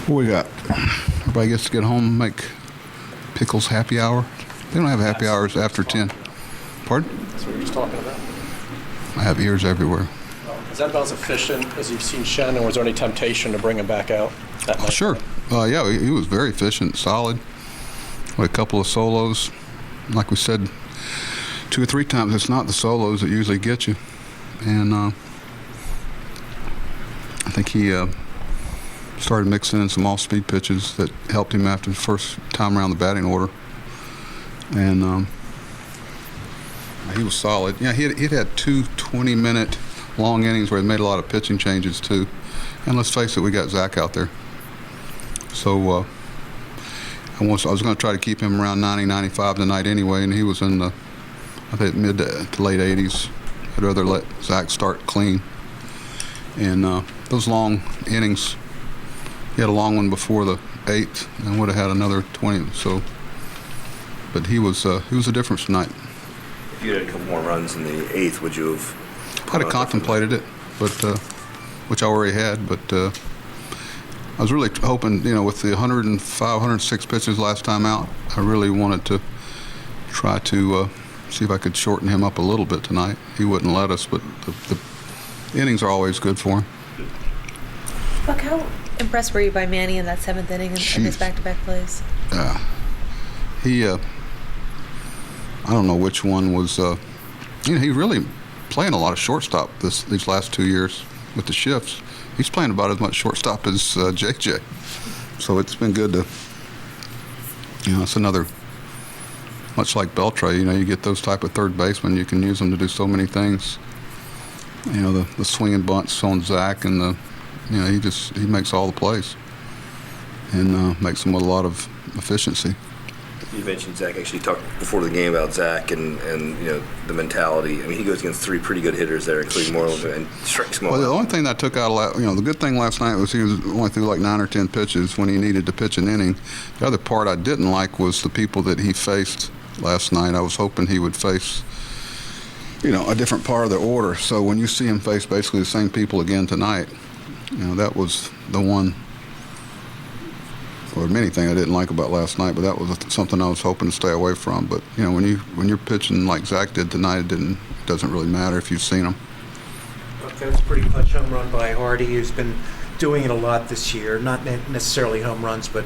What we got? Everybody gets to get home and make Pickles happy hour. They don't have happy hours after 10. Pardon? That's what we were just talking about. I have ears everywhere. Is that about as efficient as you've seen Shen, or was there any temptation to bring him back out that night? Sure. Yeah, he was very efficient, solid. With a couple of solos. Like we said 2 or 3 times, it's not the solos that usually get you. And I think he started mixing in some off-speed pitches that helped him after the first time around the batting order. And he was solid. Yeah, he'd had 2 20-minute long innings where he made a lot of pitching changes too. And let's face it, we got Zach out there. So I was going to try to keep him around 90, 95 tonight anyway, and he was in the, I think, mid to late 80s. I'd rather let Zach start clean. And those long innings, he had a long one before the 8th and would have had another 20. So, but he was a difference tonight. If you had a couple more runs in the 8th, would you have? I'd have contemplated it, but which I already had. But I was really hoping, with the 105, 106 pitches last time out, I really wanted to try to see if I could shorten him up a little bit tonight. He wouldn't let us, but the innings are always good for him. Buck, how impressed were you by Manny in that 7th inning and his back-to-back plays? He, I don't know which one was, he really playing a lot of shortstop these last 2 years with the shifts. He's playing about as much shortstop as JJ. So it's been good to, it's another, much like Beltre, you get those type of third basemen, you can use them to do so many things. The swinging bunts on Zach, and he makes all the plays and makes them with a lot of efficiency. You mentioned Zach actually talked before the game about Zach and the mentality. I mean, he goes against 3 pretty good hitters there, including Moreland and strikes him out. Well, the only thing that I took out of the good thing last night was he was only threw like 9 or 10 pitches when he needed to pitch an inning. The other part I didn't like was the people that he faced last night. I was hoping he would face a different part of the order. So when you see him face basically the same people again tonight, that was the one. Or many things I didn't like about last night, but that was something I was hoping to stay away from. But when you're pitching like Zach did tonight, it doesn't really matter if you've seen him. That was a pretty clutch home run by Hardy, who's been doing it a lot this year. Not necessarily home runs, but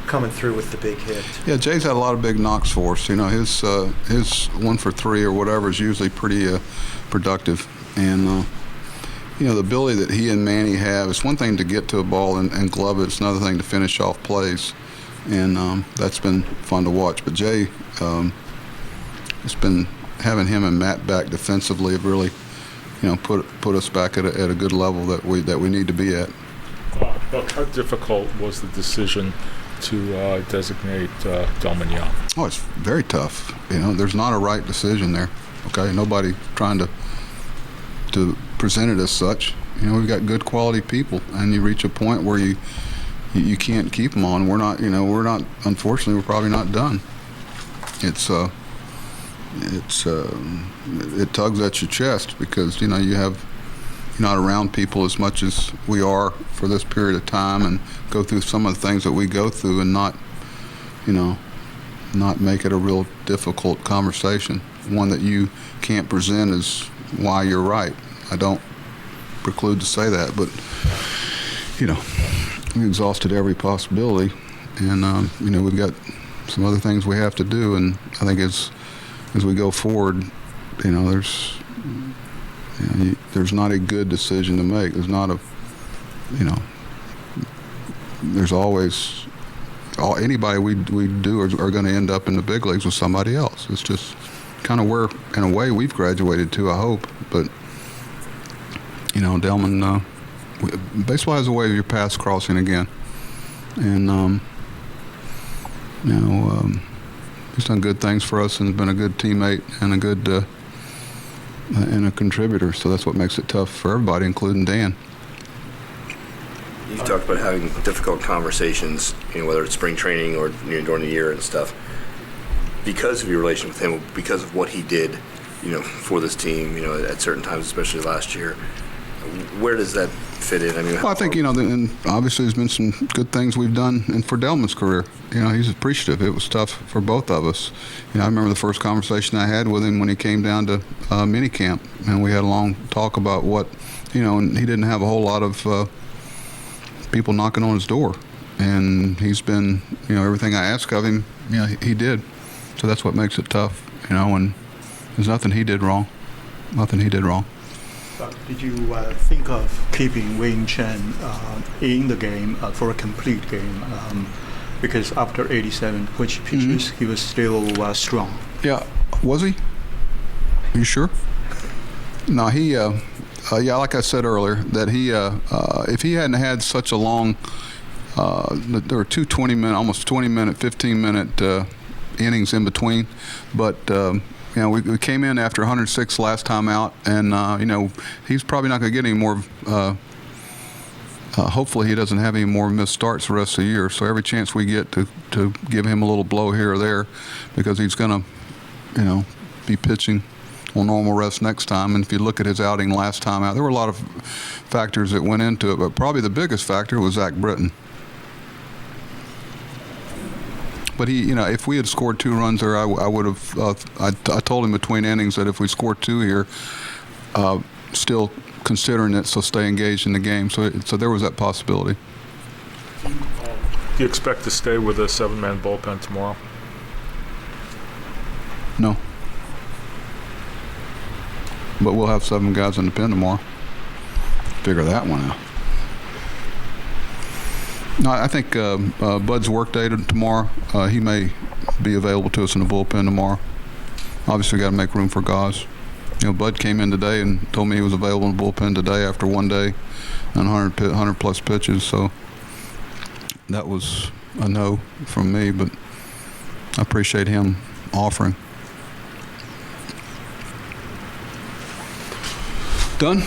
coming through with the big hit. Yeah, Jay's had a lot of big knocks for us. His 1 for 3 or whatever is usually pretty productive, and the ability that he and Manny have, it's one thing to get to a ball and glove it. It's another thing to finish off plays, and that's been fun to watch. But Jay, it's been having him and Matt back defensively have really, put us back at a good level that we need to be at. Buck, how difficult was the decision to designate Delman Young? Oh, it's very tough. There's not a right decision there. Okay, nobody trying to present it as such. We've got good quality people, and you reach a point where you can't keep them on. We're not, unfortunately, we're probably not done. It tugs at your chest because you're not around people as much as we are for this period of time, and go through some of the things that we go through, and not make it a real difficult conversation, one that you can't present as why you're right. I don't preclude to say that, but we exhausted every possibility, and we've got some other things we have to do, and I think as we go forward, there's not a good decision to make. There's not a, there's always anybody we do are going to end up in the big leagues with somebody else. It's just kind of where, in a way, we've graduated to, I hope. But Delman, baseball has a way of your paths crossing again, and he's done good things for us and been a good teammate and a good and a contributor. So that's what makes it tough for everybody, including Dan. You've talked about having difficult conversations, whether it's spring training or during the year and stuff. Because of your relation with him, because of what he did, for this team, at certain times, especially last year, where does that fit in? I mean, Well, I think, and obviously there's been some good things we've done in for Delman's career. He's appreciative. It was tough for both of us. I remember the first conversation I had with him when he came down to minicamp, and we had a long talk about what, and he didn't have a whole lot of people knocking on his door. And he's been, everything I asked of him, he did. So that's what makes it tough, and there's nothing he did wrong. Nothing he did wrong. But did you think of keeping Wayne Chen in the game for a complete game? Because after 87 pitches, he was still strong. Yeah, was he? Are you sure? No, he. Like I said earlier, that he, if he hadn't had such a long, there were two 20-minute, almost 20-minute, 15-minute innings in between, but. We came in after 106 last time out, and he's probably not going to get any more. Hopefully, he doesn't have any more missed starts the rest of the year. So every chance we get to give him a little blow here or there, because he's going to, be pitching on normal rest next time. And if you look at his outing last time out, there were a lot of factors that went into it, but probably the biggest factor was Zach Britton. But he, if we had scored 2 runs there, I would have. I told him between innings that if we scored 2 here, still considering it, so stay engaged in the game. So there was that possibility. Do you expect to stay with a 7-man bullpen tomorrow? No. But we'll have 7 guys in the pen tomorrow. Figure that one out. No, I think Bud's work day tomorrow. He may be available to us in the bullpen tomorrow. Obviously, got to make room for guys. Bud came in today and told me he was available in the bullpen today after 1 day and 100 plus pitches. So that was a no from me, but I appreciate him offering. Done?